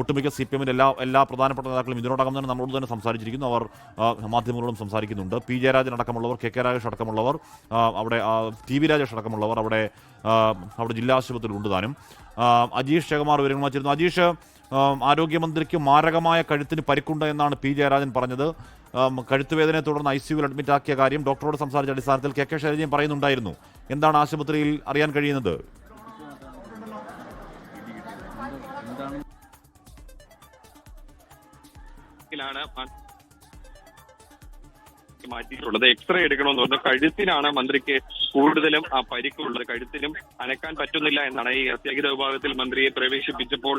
ഒട്ടുമിക്ക CPM-ന്റെ എല്ലാ പ്രധാനപ്പെട്ട നേതാക്കളും ഇതിനോടകം തന്നെ നമ്മളോട് തന്നെ സംസാരിച്ചിരിക്കുന്നു. അവർ മാധ്യമങ്ങളോടും സംസാരിക്കുന്നുണ്ട്. പി ജയരാജൻ അടക്കമുള്ളവർ, കെ രാജേഷ് അടക്കമുള്ളവർ, അവിടെ TV രാജേഷ് അടക്കമുള്ളവർ അവിടെ ജില്ലാ ആശുപത്രിയിൽ ഉണ്ട് താനും. അജീഷ് ശേഖമാർ വിവരങ്ങൾ വായിച്ചിരുന്നു. അജീഷ്, ആരോഗ്യമന്ത്രിക്ക് മാരകമായ കഴുത്തിന് പരിക്കുണ്ട് എന്നാണ് പി ജയരാജൻ പറഞ്ഞത്. കഴുത്തുവേദനയെ തുടർന്ന് ICUവിൽ അഡ്മിറ്റ് ആക്കിയ കാര്യം ഡോക്ടറോട് സംസാരിച്ച അടിസ്ഥാനത്തിൽ കെ ശൈലജയും പറയുന്നുണ്ടായിരുന്നു. എന്താണ് ആശുപത്രിയിൽ അറിയാൻ കഴിയുന്നത്? മാറ്റിയിട്ടുള്ളത് എക്സ്റേ എടുക്കണമെന്ന് പറഞ്ഞു. കഴുത്തിനാണ് മന്ത്രിക്ക് കൂടുതലും പരിക്കുള്ളത്. കഴുത്തിനും അനക്കാൻ പറ്റുന്നില്ല എന്നാണ് ഈ അത്യാഹിത വിഭാഗത്തിൽ മന്ത്രിയെ പ്രവേശിപ്പിച്ചപ്പോൾ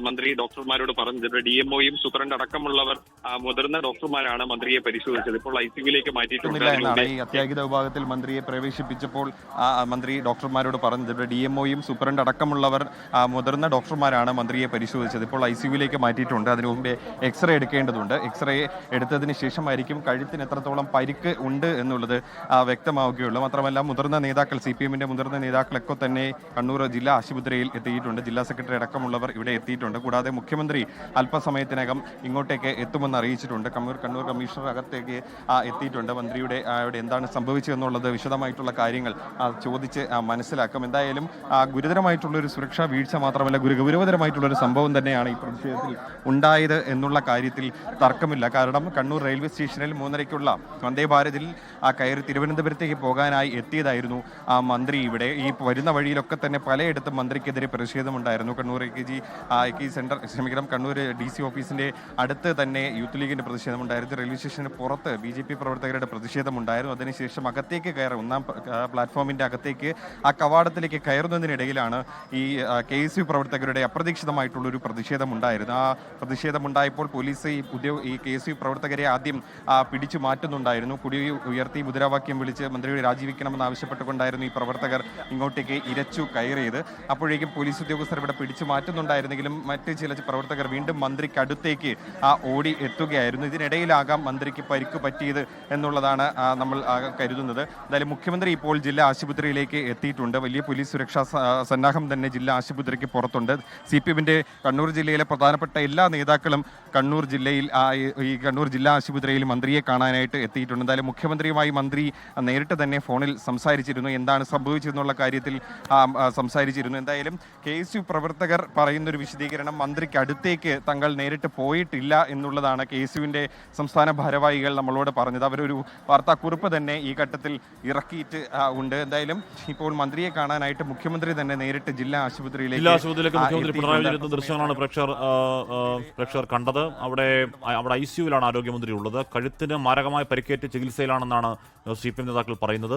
മന്ത്രി ഡോക്ടർമാരോട് പറഞ്ഞത്. DMOയും സൂപ്രണ്ട് അടക്കമുള്ളവർ മുതിർന്ന ഡോക്ടർമാരാണ് മന്ത്രിയെ പരിശോധിച്ചത്. ഇപ്പോൾ ICUവിലേക്ക് മാറ്റിയിട്ടുണ്ട് എന്നാണ് ഈ അത്യാഹിത വിഭാഗത്തിൽ മന്ത്രിയെ പ്രവേശിപ്പിച്ചപ്പോൾ മന്ത്രി ഡോക്ടർമാരോട് പറഞ്ഞത്. DMOയും സൂപ്രണ്ട് അടക്കമുള്ളവർ മുതിർന്ന ഡോക്ടർമാരാണ് മന്ത്രിയെ പരിശോധിച്ചത്. ഇപ്പോൾ ICUവിലേക്ക് മാറ്റിയിട്ടുണ്ട്. അതിനു മുമ്പേ എക്സ്റേ എടുക്കേണ്ടതുണ്ട്. എക്സ്റേ എടുത്തതിന് ശേഷമായിരിക്കും കഴുത്തിന് എത്രത്തോളം പരിക്ക് ഉണ്ട് എന്നുള്ളത് വ്യക്തമാവുകയുള്ളൂ. മാത്രമല്ല മുതിർന്ന നേതാക്കൾ, CPM-ന്റെ മുതിർന്ന നേതാക്കളൊക്കെ തന്നെ കണ്ണൂർ ജില്ലാ ആശുപത്രിയിൽ എത്തിയിട്ടുണ്ട്. ജില്ലാ സെക്രട്ടറി അടക്കമുള്ളവർ ഇവിടെ എത്തിയിട്ടുണ്ട്. കൂടാതെ മുഖ്യമന്ത്രി അല്പസമയത്തിനകം ഇങ്ങോട്ടേക്ക് എത്തുമെന്ന് അറിയിച്ചിട്ടുണ്ട്. കണ്ണൂർ കമ്മീഷണർ അകത്തേക്ക് എത്തിയിട്ടുണ്ട്. മന്ത്രിയുടെ അവിടെ എന്താണ് സംഭവിച്ചതെന്നുള്ളത് വിശദമായിട്ടുള്ള കാര്യങ്ങൾ ചോദിച്ച് മനസ്സിലാക്കും. എന്തായാലും ഗുരുതരമായിട്ടുള്ളൊരു സുരക്ഷാ വീഴ്ച മാത്രമല്ല, ഗുരുതരമായിട്ടുള്ളൊരു സംഭവം തന്നെയാണ് ഈ പ്രതിഷേധത്തിൽ ഉണ്ടായത് എന്നുള്ള കാര്യത്തിൽ തർക്കമില്ല. കാരണം കണ്ണൂർ റെയിൽവേ സ്റ്റേഷനിൽ 3:30-ക്കുള്ള വന്ദേ ഭാരതിൽ കയറി തിരുവനന്തപുരത്തേക്ക് പോകാനായി എത്തിയതായിരുന്നു മന്ത്രി. ഇവിടെ ഈ വരുന്ന വഴിയിലൊക്കെ തന്നെ പലയിടത്തും മന്ത്രിക്കെതിരെ പ്രതിഷേധമുണ്ടായിരുന്നു. കണ്ണൂർ കണ്ണൂർ DC ഓഫീസിന്റെ അടുത്ത് തന്നെ യൂത്ത് ലീഗിന്റെ പ്രതിഷേധമുണ്ടായിരുന്നു. റെയിൽവേ സ്റ്റേഷന് പുറത്ത് BJP പ്രവർത്തകരുടെ പ്രതിഷേധമുണ്ടായിരുന്നു. അതിനുശേഷം അകത്തേക്ക് കയറും, 1-ാം പ്ലാറ്റ്ഫോമിന്റെ അകത്തേക്ക് കവാടത്തിലേക്ക് കയറുന്നതിനിടയിലാണ് ഈ KSU പ്രവർത്തകരുടെ അപ്രതീക്ഷിതമായിട്ടുള്ളൊരു പ്രതിഷേധമുണ്ടായിരുന്നു. ആ പ്രതിഷേധമുണ്ടായപ്പോൾ പോലീസ് ഈ KSU പ്രവർത്തകരെ ആദ്യം പിടിച്ചു മാറ്റുന്നുണ്ടായിരുന്നു. കുടി ഉയർത്തി മുദ്രാവാക്യം വിളിച്ച് മന്ത്രിയുടെ രാജിവെക്കണമെന്ന് ആവശ്യപ്പെട്ടുകൊണ്ടായിരുന്നു ഈ പ്രവർത്തകർ ഇങ്ങോട്ടേക്ക് ഇരച്ചു കയറിയത്. അപ്പോഴേക്കും പോലീസ് ഉദ്യോഗസ്ഥർ ഇവിടെ പിടിച്ചു മാറ്റുന്നുണ്ടായിരുന്നെങ്കിലും മറ്റ് ചില പ്രവർത്തകർ വീണ്ടും മന്ത്രിക്കടുത്തേക്ക് ഓടി എത്തുകയായിരുന്നു. ഇതിനിടയിലാകാം മന്ത്രിക്ക് പരിക്ക് പറ്റിയത് എന്നുള്ളതാണ് നമ്മൾ കരുതുന്നത്. എന്തായാലും മുഖ്യമന്ത്രി ഇപ്പോൾ ജില്ലാ ആശുപത്രിയിലേക്ക് എത്തിയിട്ടുണ്ട്. വലിയ പോലീസ് സുരക്ഷാ സന്നാഹം തന്നെ ജില്ലാ ആശുപത്രിക്ക് പുറത്തുണ്ട്. CPM-ന്റെ കണ്ണൂർ ജില്ലയിലെ പ്രധാനപ്പെട്ട എല്ലാ നേതാക്കളും കണ്ണൂർ ജില്ലാ ആശുപത്രിയിൽ മന്ത്രിയെ കാണാനായിട്ട് എത്തിയിട്ടുണ്ട്. എന്തായാലും മുഖ്യമന്ത്രിയുമായി മന്ത്രി നേരിട്ട് തന്നെ ഫോണിൽ സംസാരിച്ചിരുന്നു. എന്താണ് സംഭവിച്ചതെന്നുള്ള കാര്യത്തിൽ സംസാരിച്ചിരുന്നു. എന്തായാലും KSU പ്രവർത്തകർ പറയുന്നൊരു വിശദീകരണം, മന്ത്രിക്ക് അടുത്തേക്ക് തങ്ങൾ നേരിട്ട് പോയിട്ടില്ല എന്നുള്ളതാണ് KSUവിൻ്റെ സംസ്ഥാന ഭാരവാഹികൾ നമ്മളോട് പറഞ്ഞത്. അവരൊരു വാർത്താക്കുറിപ്പ് തന്നെ ഈ ഘട്ടത്തിൽ ഇറക്കിയിട്ട് ഉണ്ട്. എന്തായാലും ഇപ്പോൾ മന്ത്രിയെ കാണാനായിട്ട് മുഖ്യമന്ത്രി തന്നെ നേരിട്ട് ജില്ലാ ആശുപത്രിയിലേക്ക് മുഖ്യമന്ത്രി പിണറായി വിജയൻ ദൃശ്യങ്ങളാണ് പ്രേക്ഷകർ കണ്ടത്. അവിടെ ICUവിലാണ് ആരോഗ്യമന്ത്രി ഉള്ളത്. കഴുത്തിന് മാരകമായ പരിക്കേറ്റ് ചികിത്സയിലാണെന്നാണ് CPM നേതാക്കൾ പറയുന്നത്.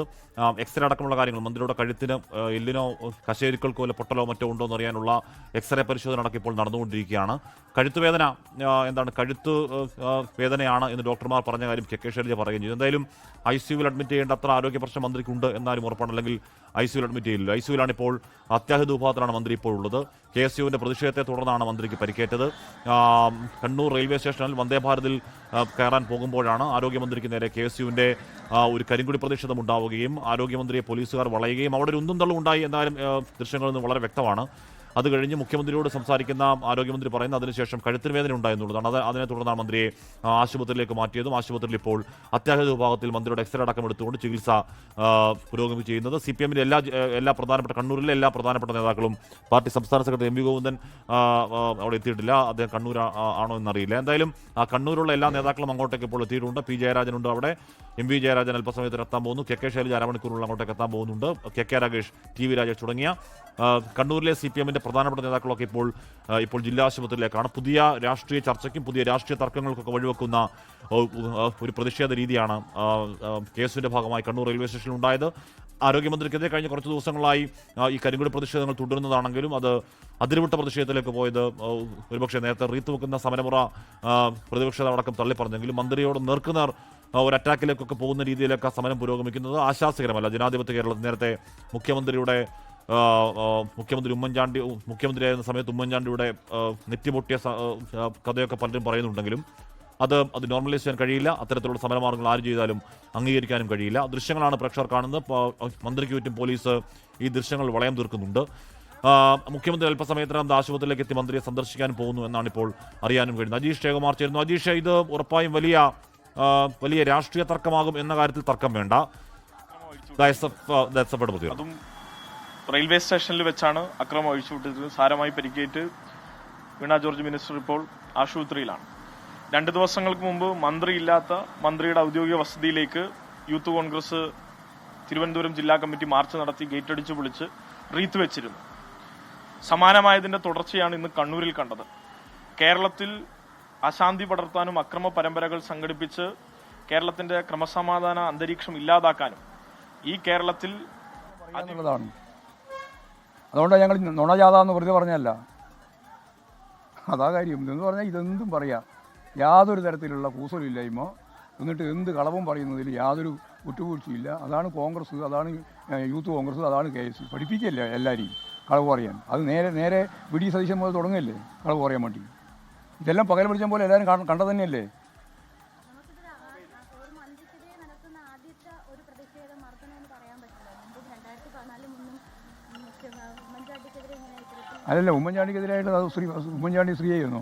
എക്സ്റേ അടക്കമുള്ള കാര്യങ്ങൾ, മന്ത്രിയുടെ കഴുത്തിന് എല്ലിനോ കശേരുക്കൾക്കോ അല്ല പൊട്ടലോ മറ്റോ ഉണ്ടോ എന്ന് അറിയാനുള്ള എക്സ്റേ പരിശോധന അടക്കം ഇപ്പോൾ നടന്നുകൊണ്ടിരിക്കുകയാണ്. കഴുത്തുവേദന കഴുത്ത് വേദനയാണ് എന്ന് ഡോക്ടർമാർ പറഞ്ഞ കാര്യം കെ ശൈലജ പറയുകയും ചെയ്തു. എന്തായാലും ICUവിൽ അഡ്മിറ്റ് ചെയ്യേണ്ട അത്ര ആരോഗ്യ പ്രശ്നം മന്ത്രിക്കുണ്ട് എന്നാലും ഉറപ്പാണ്. അല്ലെങ്കിൽ ICUവിൽ അഡ്മിറ്റ് ചെയ്യില്ല. ICUവിലാണ് ഇപ്പോൾ അത്യാഹിത വിഭാഗത്തിലാണ് മന്ത്രി ഇപ്പോൾ ഉള്ളത്. KSUവിൻ്റെ പ്രതിഷേധത്തെ തുടർന്നാണ് മന്ത്രിക്ക് പരിക്കേറ്റത്. കണ്ണൂർ റെയിൽവേ സ്റ്റേഷനിൽ വന്ദേ ഭാരതിൽ കയറാൻ പോകുമ്പോഴാണ് ആരോഗ്യമന്ത്രിക്ക് നേരെ KSUവിൻ്റെ ഒരു കരിങ്കുടി പ്രതിഷേധം ഉണ്ടാവുകയും ആരോഗ്യമന്ത്രിയെ പോലീസുകാർ വളയുകയും അവിടെ ഒരു ഉന്തും തള്ളും ഉണ്ടായി. എന്തായാലും ദൃശ്യങ്ങളിൽ നിന്ന് വളരെ വ്യക്തമാണ്. അത് കഴിഞ്ഞ് മുഖ്യമന്ത്രിയോട് സംസാരിക്കുന്ന ആരോഗ്യമന്ത്രി പറയുന്നത് അതിനുശേഷം കഴുത്തിന് വേദന ഉണ്ടായെന്നുള്ളതാണ്. അതിനെ തുടർന്നാണ് മന്ത്രിയെ ആശുപത്രിയിലേക്ക് മാറ്റിയതും ആശുപത്രിയിൽ ഇപ്പോൾ അത്യാഹിത വിഭാഗത്തിൽ മന്ത്രിയുടെ എക്സ്റേ അടക്കം എടുത്തുകൊണ്ട് ചികിത്സ പുരോഗമിച്ച് ചെയ്യുന്നത്. CPM-ന്റെ എല്ലാ പ്രധാനപ്പെട്ട കണ്ണൂരിലെ എല്ലാ പ്രധാനപ്പെട്ട നേതാക്കളും, പാർട്ടി സംസ്ഥാന സെക്രട്ടറി MV ഗോവിന്ദൻ അവിടെ എത്തിയിട്ടില്ല. അദ്ദേഹം കണ്ണൂർ ആണോ എന്നറിയില്ല. എന്തായാലും കണ്ണൂരുള്ള എല്ലാ നേതാക്കളും അങ്ങോട്ടേക്ക് ഇപ്പോൾ എത്തിയിട്ടുണ്ട്. P ജയരാജനുണ്ട് അവിടെ, MV ജയരാജൻ അല്പസമയത്തിന് എത്താൻ പോകുന്നു. കെ ശൈലജ അരമണിക്കൂറുള്ള അങ്ങോട്ടേക്ക് എത്താൻ പോകുന്നുണ്ട്. കെ രാഗേഷ്, TV രാജേഷ് തുടങ്ങിയ കണ്ണൂരിലെ CPM-ന്റെ പ്രധാനപ്പെട്ട നേതാക്കളൊക്കെ ഇപ്പോൾ ജില്ലാ ആശുപത്രിയിലേക്കാണ്. പുതിയ രാഷ്ട്രീയ ചർച്ചയ്ക്കും പുതിയ രാഷ്ട്രീയ തർക്കങ്ങൾക്കൊക്കെ വഴിവെക്കുന്ന ഒരു പ്രതിഷേധ രീതിയാണ് കേസിന്റെ ഭാഗമായി കണ്ണൂർ റെയിൽവേ സ്റ്റേഷനിൽ ഉണ്ടായത്. ആരോഗ്യമന്ത്രിക്കെതിരെ കഴിഞ്ഞ കുറച്ച് ദിവസങ്ങളായി ഈ കരിങ്കുടി പ്രതിഷേധങ്ങൾ തുടരുന്നതാണെങ്കിലും അത് അതിരുവിട്ട പ്രതിഷേധത്തിലേക്ക് പോയത് ഒരുപക്ഷെ നേരത്തെ റീത്തുവെക്കുന്ന സമരമുറ പ്രതിപക്ഷമടക്കം തള്ളിപ്പറഞ്ഞെങ്കിലും മന്ത്രിയോട് നേർക്കുനേർ ഒരു അറ്റാക്കിലേക്കൊക്കെ പോകുന്ന രീതിയിലൊക്കെ സമരം പുരോഗമിക്കുന്നത് ആശാസ്യകരമല്ല. ജനാധിപത്യ കേരളത്തിൽ നേരത്തെ മുഖ്യമന്ത്രിയായിരുന്ന സമയത്ത് ഉമ്മൻചാണ്ടിയുടെ നെറ്റിപൊട്ടിയ കഥയൊക്കെ പലരും പറയുന്നുണ്ടെങ്കിലും അത് നോർമലൈസ് ചെയ്യാൻ കഴിയില്ല. അത്തരത്തിലുള്ള സമരമാർഗ്ഗങ്ങൾ ആര് ചെയ്താലും അംഗീകരിക്കാനും കഴിയില്ല. ദൃശ്യങ്ങളാണ് പ്രേക്ഷകർ കാണുന്നത്. മന്ത്രിക്ക് ചുറ്റും പോലീസ് ഈ ദൃശ്യങ്ങൾ വളയം തീർക്കുന്നുണ്ട്. മുഖ്യമന്ത്രി അല്പസമയത്തിനകം ആശുപത്രിയിലേക്ക് എത്തി മന്ത്രിയെ സന്ദർശിക്കാൻ പോകുന്നു എന്നാണ് ഇപ്പോൾ അറിയാനും കഴിയുന്നത്. അജീഷ് ജയകുമാർ ചേരുന്നു. അജീഷ്, ഇത് ഉറപ്പായും വലിയ രാഷ്ട്രീയ തർക്കമാകും എന്ന കാര്യത്തിൽ തർക്കം വേണ്ട. അതും റെയിൽവേ സ്റ്റേഷനിൽ വെച്ചാണ് അക്രമം അഴിച്ചുവിട്ടത്. സാരമായി പരിക്കേറ്റ് വീണ ജോർജ് മിനിസ്റ്റർ ഇപ്പോൾ ആശുപത്രിയിലാണ്. 2 ദിവസങ്ങൾക്ക് മുമ്പ് മന്ത്രിയില്ലാത്ത മന്ത്രിയുടെ ഔദ്യോഗിക വസതിയിലേക്ക് യൂത്ത് കോൺഗ്രസ് തിരുവനന്തപുരം ജില്ലാ കമ്മിറ്റി മാർച്ച് നടത്തി ഗേറ്റടിച്ച് വിളിച്ച് റീത്ത് വെച്ചിരുന്നു. സമാനമായതിന്റെ തുടർച്ചയാണ് ഇന്ന് കണ്ണൂരിൽ കണ്ടത്. കേരളത്തിൽ അശാന്തി പടർത്താനും അക്രമ പരമ്പരകൾ സംഘടിപ്പിച്ച് കേരളത്തിന്റെ ക്രമസമാധാന അന്തരീക്ഷം ഇല്ലാതാക്കാനും ഈ കേരളത്തിൽ എന്നുള്ളതാണ്. അതുകൊണ്ടാണ് ഞങ്ങൾ നുണജാഥ എന്ന് വെറുതെ പറഞ്ഞല്ല. അതാ കാര്യം. എന്ന് പറഞ്ഞാൽ ഇതെന്തും പറയാം, യാതൊരു തരത്തിലുള്ള കൂസലില്ലായ്മ, എന്നിട്ട് എന്ത് കളവും പറയുന്നതിൽ യാതൊരു വിട്ടുവീഴ്ചയില്ല. അതാണ് കോൺഗ്രസ്, അതാണ് യൂത്ത് കോൺഗ്രസ്, അതാണ് KS. പഠിപ്പിക്കില്ല എല്ലാവരെയും കളവ് പറയാൻ. അത് നേരെ VD സതീശൻ മുതൽ തുടങ്ങല്ലേ കളവ് പറയാൻ വേണ്ടി. ഇതെല്ലാം പകൽ പിടിച്ച പോലെ എല്ലാവരും കണ്ടത് തന്നെയല്ലേ. അല്ലല്ല, ഉമ്മൻചാണ്ടിക്കെതിരായിട്ട് അത് ഉമ്മൻചാണ്ടി സ്ത്രീ ചെയ്യുന്നു.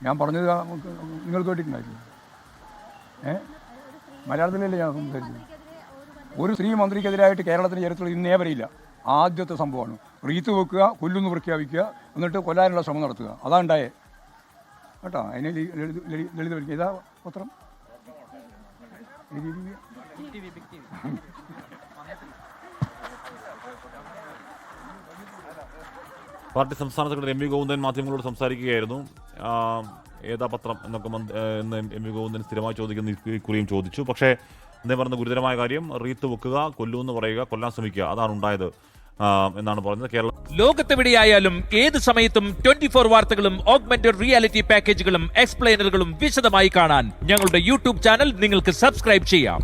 ഞാൻ പറഞ്ഞത് നിങ്ങൾ കേട്ടിട്ടുണ്ടായില്ലേ? മലയാളത്തിലല്ലേ ഞാൻ സംസാരിച്ചത്? ഒരു സ്ത്രീ മന്ത്രിക്കെതിരായിട്ട് കേരളത്തിൻ്റെ ചരിത്രത്തിൽ ഇന്നേ വരെയില്ല. ആദ്യത്തെ സംഭവമാണ്. റീത്ത് വെക്കുക, കൊല്ലുന്നു പ്രഖ്യാപിക്കുക, എന്നിട്ട് കൊല്ലാനുള്ള ശ്രമം നടത്തുക. അതാ ഉണ്ടായേ കേട്ടോ. അതിനെ ലളിത ഇതാ പത്രം. പാർട്ടി സംസ്ഥാന സെക്രട്ടറി എം വി ഗോവിന്ദൻ മാധ്യമങ്ങളോട് സംസാരിക്കുകയായിരുന്നു. ഏതാ പത്രം എന്നൊക്കെ എന്ന് എം വി ഗോവിന്ദൻ സ്ഥിരമായി ചോദിക്കുന്ന ഇക്കുറിയും ചോദിച്ചു. പക്ഷേ എന്തേ പറഞ്ഞ ഗുരുതരമായ കാര്യം, റീത്ത് വെക്കുക, കൊല്ലുമെന്ന് പറയുക, കൊല്ലാൻ ശ്രമിക്കുക, അതാണ് ഉണ്ടായത് എന്നാണ് പറഞ്ഞത്. കേരളം ലോകത്തെവിടെയായാലും ഏത് സമയത്തും 24 വാർത്തകളും ഓഗ്മെന്റഡ് റിയാലിറ്റി പാക്കേജുകളും എക്സ്പ്ലെയിനറുകളും വിശദമായി കാണാൻ ഞങ്ങളുടെ യൂട്യൂബ് ചാനൽ നിങ്ങൾക്ക് സബ്സ്ക്രൈബ് ചെയ്യാം.